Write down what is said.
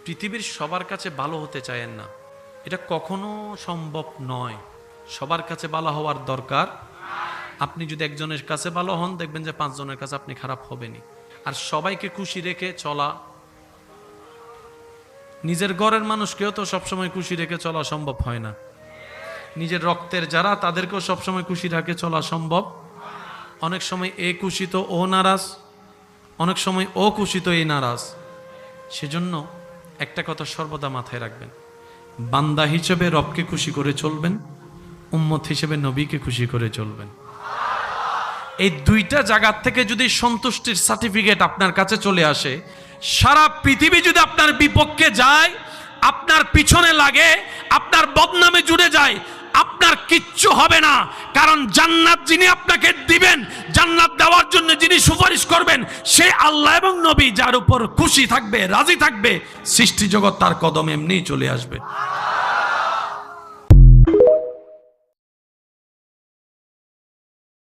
পৃথিবীর সবার কাছে ভালো হতে চায়েন না, এটা কখনো সম্ভব নয়। সবার কাছে ভালো হওয়ার দরকার। আপনি যদি একজনের কাছে ভালো হন, দেখবেন যে 5 জনের কাছে আপনি খারাপ হবেনই। আর সবাইকে খুশি রেখে চলা, নিজের ঘরের মানুষকেও তো সবসময় খুশি রেখে চলা সম্ভব হয় না। নিজের রক্তের যারা, তাদেরকেও সবসময় খুশি রেখে চলা সম্ভব। অনেক সময় এ খুশি তো ও নারাজ, অনেক সময় ও খুশি তো এই নারাজ। সেজন্য একটা কথা সর্বদা মাথায় রাখবেন, বান্দা হিসেবে রবকে খুশি করে চলবেন, উম্মত হিসেবে নবীকে খুশি করে চলবেন। এই দুইটা জায়গার থেকে যদি সন্তুষ্টির সার্টিফিকেট আপনার কাছে চলে আসে, সারা পৃথিবী যদি আপনার বিপক্ষে যায়, আপনার পিছনে লাগে, আপনার বদনামে জুড়ে যায়, আপনার কিচ্ছু হবে না। কারণ জান্নাত যিনি আপনাকে দিবেন, জান্নাত দেওয়ার জন্য যিনি সুপারিশ করবেন, সে আল্লাহ এবং নবী, যার উপর খুশি থাকবে, রাজি থাকবে, সৃষ্টি জগৎ তার কদমে এমনিই চলে আসবে।